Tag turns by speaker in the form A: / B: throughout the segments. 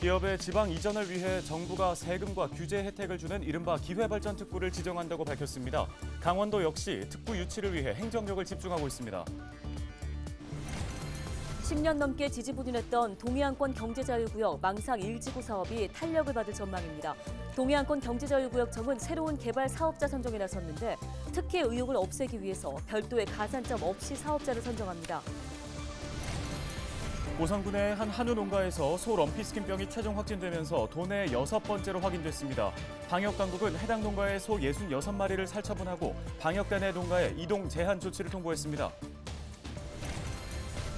A: 기업의 지방 이전을 위해 정부가 세금과 규제 혜택을 주는 이른바 기회발전 특구를 지정한다고 밝혔습니다. 강원도 역시 특구 유치를 위해 행정력을 집중하고 있습니다.
B: 10년 넘게 지지부진했던 동해안권 경제자유구역 망상 1지구 사업이 탄력을 받을 전망입니다. 동해안권 경제자유구역청은 새로운 개발 사업자 선정에 나섰는데 특혜 의혹을 없애기 위해서 별도의 가산점 없이 사업자를 선정합니다.
A: 고성군의 한 한우 농가에서 소 럼피스킨병이 최종 확진되면서 도내 6번째로 확인됐습니다. 방역당국은 해당 농가의 소 66마리를 살처분하고 방역단의 농가에 이동 제한 조치를 통보했습니다.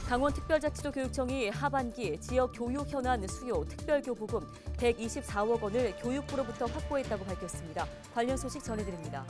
B: 강원특별자치도 교육청이 하반기 지역 교육 현안 수요 특별교부금 124억 원을 교육부로부터 확보했다고 밝혔습니다. 관련 소식 전해드립니다.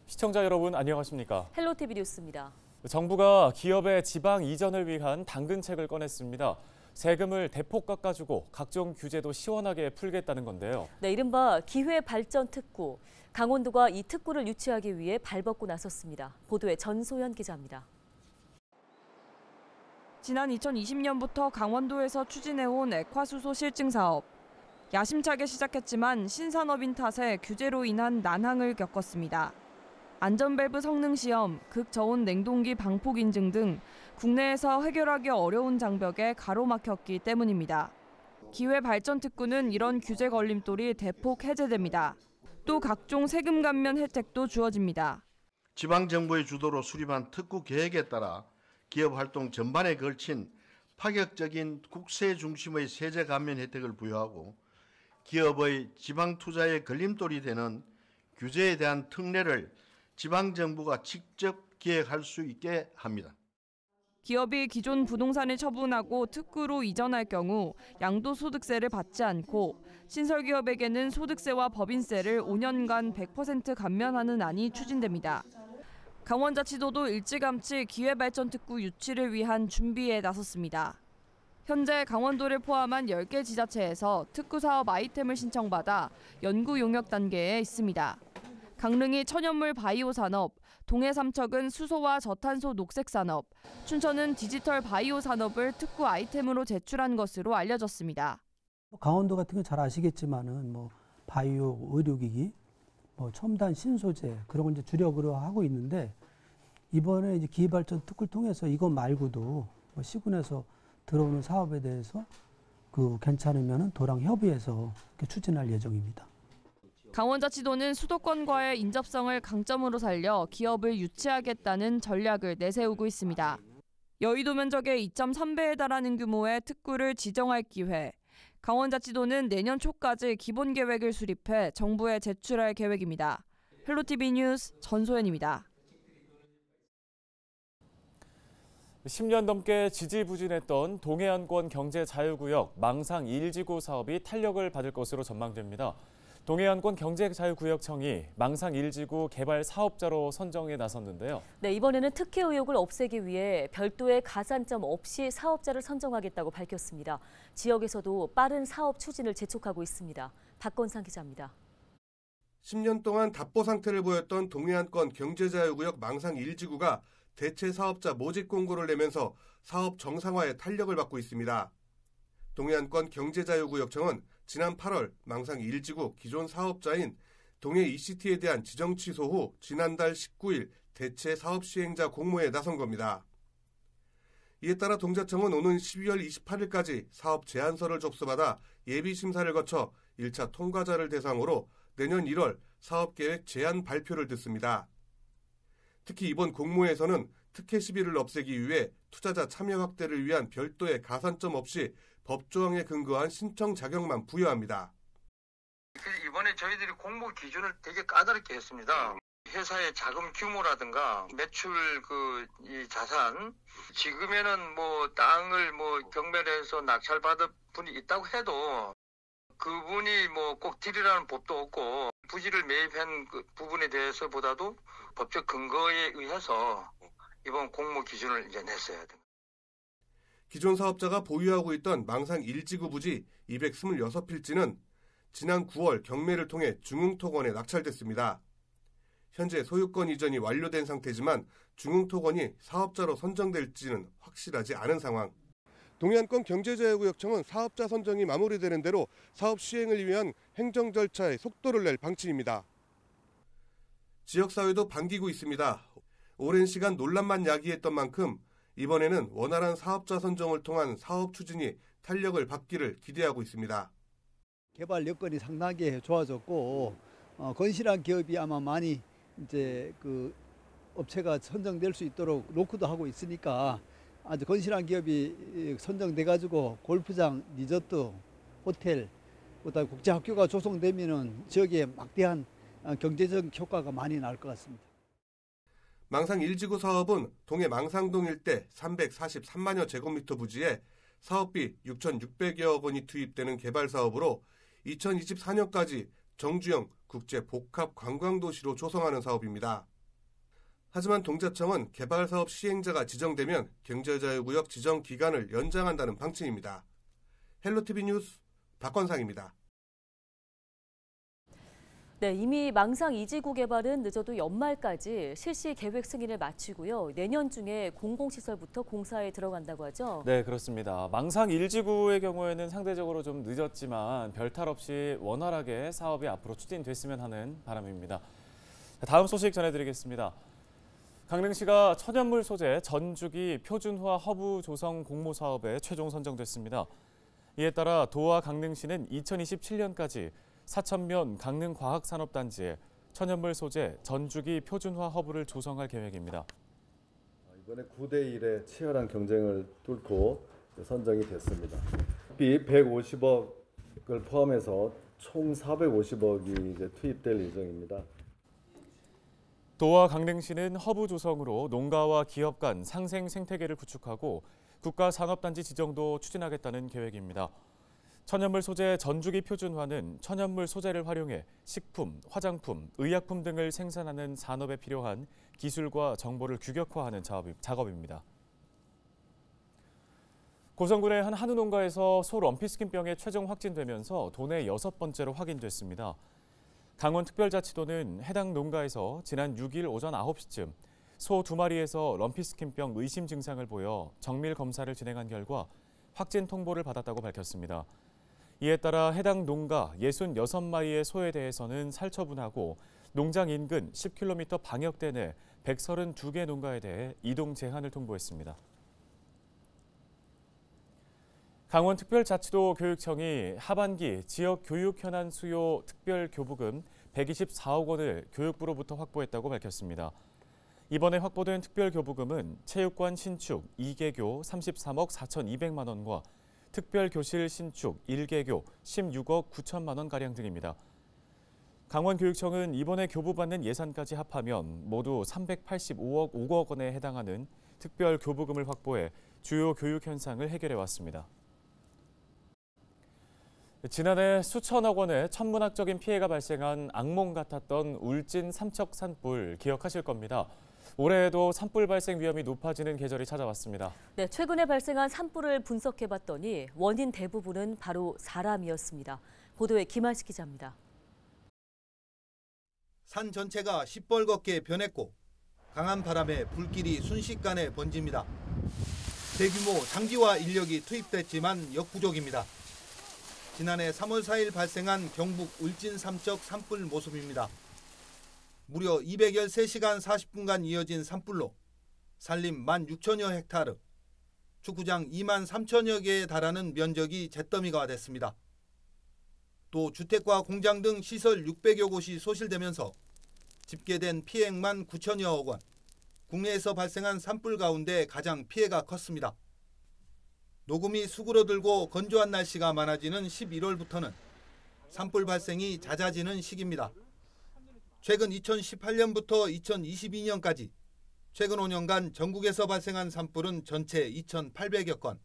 A: 시청자 여러분 안녕하십니까?
B: 헬로티비 뉴스입니다.
A: 정부가 기업의 지방 이전을 위한 당근책을 꺼냈습니다. 세금을 대폭 깎아주고 각종 규제도 시원하게 풀겠다는 건데요.
B: 네, 이른바 기회발전특구. 강원도가 이 특구를 유치하기 위해 발벗고 나섰습니다. 보도에 전소연 기자입니다.
C: 지난 2020년부터 강원도에서 추진해온 액화수소 실증 사업. 야심차게 시작했지만 신산업인 탓에 규제로 인한 난항을 겪었습니다. 안전밸브 성능 시험, 극저온 냉동기 방폭 인증 등 국내에서 해결하기 어려운 장벽에 가로막혔기 때문입니다. 기회발전특구는 이런 규제 걸림돌이 대폭 해제됩니다. 또 각종 세금 감면 혜택도 주어집니다.
D: 지방정부의 주도로 수립한 특구 계획에 따라 기업 활동 전반에 걸친 파격적인 국세 중심의 세제 감면 혜택을 부여하고 기업의 지방 투자에 걸림돌이 되는 규제에 대한 특례를 지방정부가 직접 기획할 수 있게 합니다.
C: 기업이 기존 부동산을 처분하고 특구로 이전할 경우 양도소득세를 받지 않고 신설기업에게는 소득세와 법인세를 5년간 100% 감면하는 안이 추진됩니다. 강원자치도도 일찌감치 기회발전특구 유치를 위한 준비에 나섰습니다. 현재 강원도를 포함한 10개 지자체에서 특구 사업 아이템을 신청받아 연구 용역 단계에 있습니다. 강릉이 천연물 바이오 산업, 동해 삼척은 수소와 저탄소 녹색 산업, 춘천은 디지털 바이오 산업을 특구 아이템으로 제출한 것으로 알려졌습니다.
E: 강원도 같은 건 잘 아시겠지만은 바이오 의료기기, 첨단 신소재 그런 걸 이제 주력으로 하고 있는데 이번에 이제 기회발전 특구를 통해서 이것 말고도 시군에서 들어오는 사업에 대해서 괜찮으면은 도랑 협의해서 추진할 예정입니다.
C: 강원자치도는 수도권과의 인접성을 강점으로 살려 기업을 유치하겠다는 전략을 내세우고 있습니다. 여의도 면적의 2.3배에 달하는 규모의 특구를 지정할 기회. 강원자치도는 내년 초까지 기본 계획을 수립해 정부에 제출할 계획입니다. 헬로티비 뉴스 전소연입니다.
A: 10년 넘게 지지부진했던 동해안권 경제자유구역 망상 1지구 사업이 탄력을 받을 것으로 전망됩니다. 동해안권 경제자유구역청이 망상 1지구 개발 사업자로 선정에 나섰는데요.
B: 네, 이번에는 특혜 의혹을 없애기 위해 별도의 가산점 없이 사업자를 선정하겠다고 밝혔습니다. 지역에서도 빠른 사업 추진을 재촉하고 있습니다. 박건상 기자입니다.
F: 10년 동안 답보 상태를 보였던 동해안권 경제자유구역 망상 1지구가 대체 사업자 모집 공고를 내면서 사업 정상화에 탄력을 받고 있습니다. 동해안권 경제자유구역청은 지난 8월 망상 1지구 기존 사업자인 동해 ECT에 대한 지정 취소 후 지난달 19일 대체 사업 시행자 공모에 나선 겁니다. 이에 따라 동자청은 오는 12월 28일까지 사업 제안서를 접수받아 예비심사를 거쳐 1차 통과자를 대상으로 내년 1월 사업계획 제안 발표를 듣습니다. 특히 이번 공모에서는 특혜 시비를 없애기 위해 투자자 참여 확대를 위한 별도의 가산점 없이 법조항에 근거한 신청 자격만 부여합니다.
G: 이번에 저희들이 공모 기준을 되게 까다롭게 했습니다. 회사의 자금 규모라든가 매출 이 자산, 지금에는 땅을 경매해서 낙찰받은 분이 있다고 해도 그분이 꼭 딜이라는 법도 없고 부지를 매입한 그 부분에 대해서보다도 법적 근거에 의해서 이번 공모 기준을 이제 냈어야 됩니다.
F: 기존 사업자가 보유하고 있던 망상 1지구 부지 226필지는 지난 9월 경매를 통해 중흥토건에 낙찰됐습니다. 현재 소유권 이전이 완료된 상태지만 중흥토건이 사업자로 선정될지는 확실하지 않은 상황. 동해안권 경제자유구역청은 사업자 선정이 마무리되는 대로 사업 시행을 위한 행정 절차에 속도를 낼 방침입니다. 지역사회도 반기고 있습니다. 오랜 시간 논란만 야기했던 만큼 이번에는 원활한 사업자 선정을 통한 사업 추진이 탄력을 받기를 기대하고 있습니다.
H: 개발 여건이 상당하게 좋아졌고 건실한 기업이 아마 많이 이제 그 업체가 선정될 수 있도록 노크도 하고 있으니까 아주 건실한 기업이 선정돼 가지고 골프장, 리조트, 호텔, 그다음에 국제학교가 조성되면은 지역에 막대한 경제적 효과가 많이 날 것 같습니다.
F: 망상 1지구 사업은 동해 망상동 일대 343만여 제곱미터 부지에 사업비 6,600여억 원이 투입되는 개발 사업으로 2024년까지 정주영 국제복합관광도시로 조성하는 사업입니다. 하지만 동자청은 개발 사업 시행자가 지정되면 경제자유구역 지정 기간을 연장한다는 방침입니다. 헬로티비 뉴스 박건상입니다.
B: 네, 이미 망상 2지구 개발은 늦어도 연말까지 실시 계획 승인을 마치고요. 내년 중에 공공시설부터 공사에 들어간다고 하죠.
A: 네, 그렇습니다. 망상 1지구의 경우에는 상대적으로 좀 늦었지만 별탈 없이 원활하게 사업이 앞으로 추진됐으면 하는 바람입니다. 다음 소식 전해드리겠습니다. 강릉시가 천연물 소재 전주기 표준화 허브 조성 공모 사업에 최종 선정됐습니다. 이에 따라 도와 강릉시는 2027년까지 사천면 강릉과학산업단지에 천연물 소재 전주기 표준화 허브를 조성할 계획입니다.
I: 이번에 9대1의 치열한 경쟁을 뚫고 선정이 됐습니다. 비 150억을 포함해서 총 450억이 투입될 예정입니다.
A: 도와 강릉시는 허브 조성으로 농가와 기업 간 상생 생태계를 구축하고 국가산업단지 지정도 추진하겠다는 계획입니다. 천연물 소재 전주기 표준화는 천연물 소재를 활용해 식품, 화장품, 의약품 등을 생산하는 산업에 필요한 기술과 정보를 규격화하는 작업입니다. 고성군의 한 한우 농가에서 소 럼피스킨병이 최종 확진되면서 도내 6번째로 확인됐습니다. 강원특별자치도는 해당 농가에서 지난 6일 오전 9시쯤 소 2마리에서 럼피스킨병 의심 증상을 보여 정밀 검사를 진행한 결과 확진 통보를 받았다고 밝혔습니다. 이에 따라 해당 농가 66마리의 소에 대해서는 살처분하고 농장 인근 10km 방역대 내 132개 농가에 대해 이동 제한을 통보했습니다. 강원특별자치도 교육청이 하반기 지역 교육 현안 수요 특별교부금 124억 원을 교육부로부터 확보했다고 밝혔습니다. 이번에 확보된 특별교부금은 체육관 신축 2개교 33억 4,200만 원과 특별교실 신축 1개교 16억 9천만 원가량 등입니다. 강원교육청은 이번에 교부받는 예산까지 합하면 모두 385억 5억 원에 해당하는 특별교부금을 확보해 주요 교육 현상을 해결해왔습니다. 지난해 수천억 원의 천문학적인 피해가 발생한 악몽 같았던 울진 삼척 산불 기억하실 겁니다. 올해에도 산불 발생 위험이 높아지는 계절이 찾아왔습니다. 네,
B: 최근에 발생한 산불을 분석해봤더니 원인 대부분은 바로 사람이었습니다. 보도에 김한식 기자입니다.
J: 산 전체가 시뻘겋게 변했고 강한 바람에 불길이 순식간에 번집니다. 대규모 장비와 인력이 투입됐지만 역부족입니다. 지난해 3월 4일 발생한 경북 울진 삼척 산불 모습입니다. 무려 213시간 40분간 이어진 산불로 산림 16,000여 헥타르, 축구장 2만 3천여 개에 달하는 면적이 잿더미가 됐습니다. 또 주택과 공장 등 시설 600여 곳이 소실되면서 집계된 피해액만 9천여억 원, 국내에서 발생한 산불 가운데 가장 피해가 컸습니다. 녹음이 수그러들고 건조한 날씨가 많아지는 11월부터는 산불 발생이 잦아지는 시기입니다. 최근 2018년부터 2022년까지 최근 5년간 전국에서 발생한 산불은 전체 2,800여 건,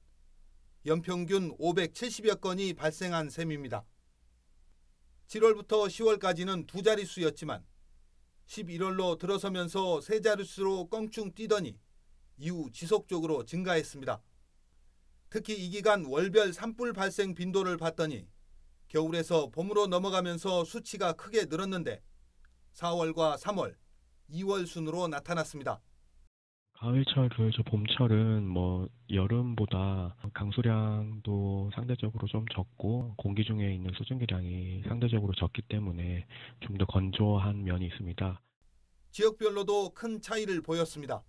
J: 연평균 570여 건이 발생한 셈입니다. 7월부터 10월까지는 두 자릿수였지만 11월로 들어서면서 세 자릿수로 껑충 뛰더니 이후 지속적으로 증가했습니다. 특히 이 기간 월별 산불 발생 빈도를 봤더니 겨울에서 봄으로 넘어가면서 수치가 크게 늘었는데 4월과 3월, 2월 순으로 나타났습니다.
K: 가을철, 겨울철, 봄철은 여름보다 강수량도 상대적으로 좀 적고 공기 중에 있는 수증기량이 상대적으로 적기 때문에 좀 더 건조한 면이 있습니다.
J: 지역별로도 큰 차이를 보였습니다.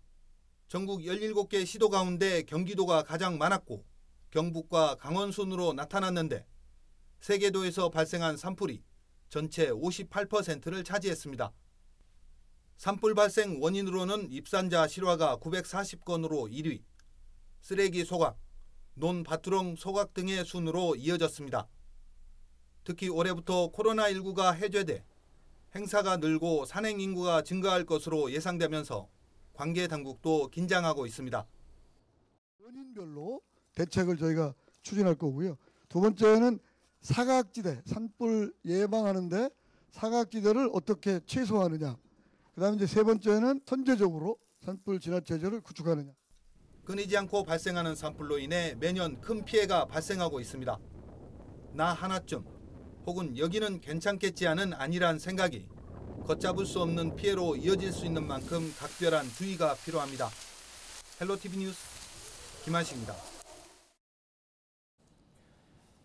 J: 전국 17개 시도 가운데 경기도가 가장 많았고 경북과 강원 순으로 나타났는데 세계도에서 발생한 산불이 전체 58%를 차지했습니다. 산불 발생 원인으로는 입산자 실화가 940건으로 1위, 쓰레기 소각, 논밭두렁 소각 등의 순으로 이어졌습니다. 특히 올해부터 코로나19가 해제돼 행사가 늘고 산행 인구가 증가할 것으로 예상되면서 관계 당국도 긴장하고 있습니다.
L: 원인별로 대책을 저희가 추진할 거고요. 두 번째는 사각지대, 산불 예방하는데 사각지대를 어떻게 최소화하느냐. 그다음에 이제 세 번째는 선제적으로 산불 진화 체제를 구축하느냐.
J: 끊이지 않고 발생하는 산불로 인해 매년 큰 피해가 발생하고 있습니다. 나 하나쯤 혹은 여기는 괜찮겠지 하는 안일한 생각이 걷잡을 수 없는 피해로 이어질 수 있는 만큼 각별한 주의가 필요합니다. 헬로티비 뉴스 김한식입니다.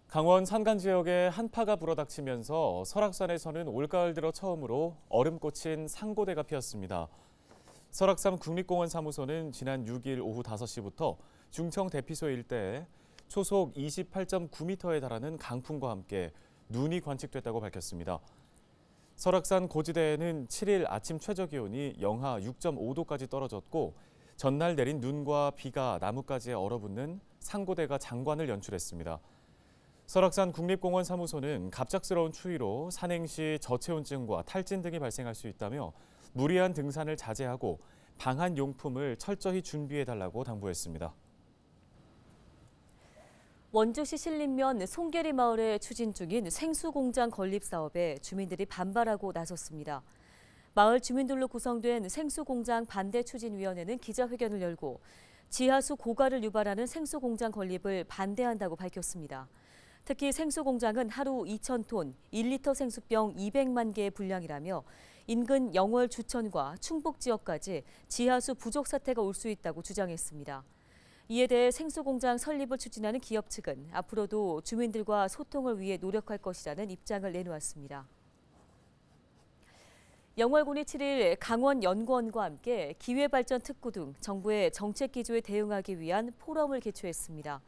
A: 강원 산간 지역에 한파가 불어닥치면서 설악산에서는 올가을 들어 처음으로 얼음 꽂힌 상고대가 피었습니다. 설악산 국립공원 사무소는 지난 6일 오후 5시부터 중청 대피소 일대에 초속 28.9m에 달하는 강풍과 함께 눈이 관측됐다고 밝혔습니다. 설악산 고지대에는 7일 아침 최저기온이 영하 6.5도까지 떨어졌고 전날 내린 눈과 비가 나뭇가지에 얼어붙는 상고대가 장관을 연출했습니다. 설악산 국립공원 사무소는 갑작스러운 추위로 산행 시 저체온증과 탈진 등이 발생할 수 있다며 무리한 등산을 자제하고 방한 용품을 철저히 준비해달라고 당부했습니다.
B: 원주시 신림면 송계리 마을에 추진 중인 생수공장 건립 사업에 주민들이 반발하고 나섰습니다. 마을 주민들로 구성된 생수공장 반대추진위원회는 기자회견을 열고 지하수 고갈을 유발하는 생수공장 건립을 반대한다고 밝혔습니다. 특히 생수공장은 하루 2,000톤, 1리터 생수병 200만 개의 분량이라며 인근 영월 주천과 충북 지역까지 지하수 부족 사태가 올 수 있다고 주장했습니다. 이에 대해 생수공장 설립을 추진하는 기업 측은 앞으로도 주민들과 소통을 위해 노력할 것이라는 입장을 내놓았습니다. 영월군이 7일 강원연구원과 함께 기회발전 특구 등 정부의 정책 기조에 대응하기 위한 포럼을 개최했습니다.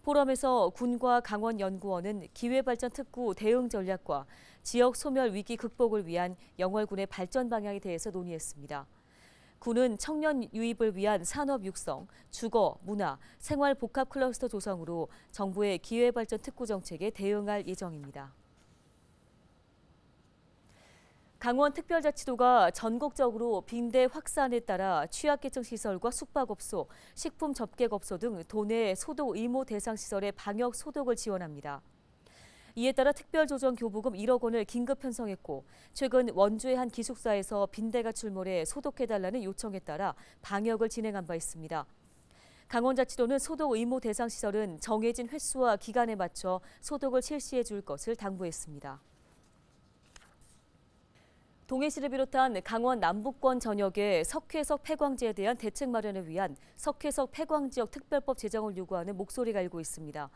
B: 포럼에서 군과 강원연구원은 기회발전 특구 대응 전략과 지역 소멸 위기 극복을 위한 영월군의 발전 방향에 대해서 논의했습니다. 군은 청년 유입을 위한 산업 육성, 주거, 문화, 생활 복합 클러스터 조성으로 정부의 기회발전 특구 정책에 대응할 예정입니다. 강원특별자치도가 전국적으로 빈대 확산에 따라 취약계층 시설과 숙박업소, 식품 접객업소 등 도내 소독 의무 대상 시설의 방역 소독을 지원합니다. 이에 따라 특별조정교부금 1억 원을 긴급 편성했고 최근 원주의 한 기숙사에서 빈대가 출몰해 소독해달라는 요청에 따라 방역을 진행한 바 있습니다. 강원자치도는 소독 의무 대상 시설은 정해진 횟수와 기간에 맞춰 소독을 실시해 줄 것을 당부했습니다. 동해시를 비롯한 강원 남부권 전역의 석회석 폐광지에 대한 대책 마련을 위한 석회석 폐광지역 특별법 제정을 요구하는 목소리가 일고 있습니다.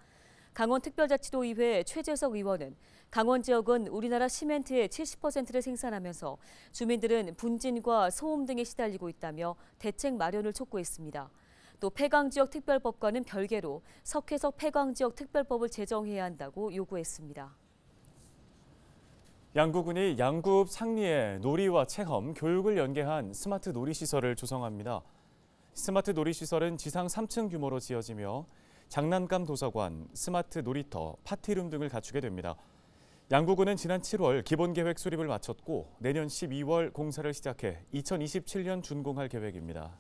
B: 강원특별자치도의회 최재석 의원은 강원 지역은 우리나라 시멘트의 70%를 생산하면서 주민들은 분진과 소음 등에 시달리고 있다며 대책 마련을 촉구했습니다. 또 폐광지역 특별법과는 별개로 석회석 폐광지역 특별법을 제정해야 한다고 요구했습니다.
A: 양구군이 양구읍 상리에 놀이와 체험, 교육을 연계한 스마트 놀이시설을 조성합니다. 스마트 놀이시설은 지상 3층 규모로 지어지며 장난감 도서관, 스마트 놀이터, 파티룸 등을 갖추게 됩니다. 양구군은 지난 7월 기본계획 수립을 마쳤고 내년 12월 공사를 시작해 2027년 준공할 계획입니다.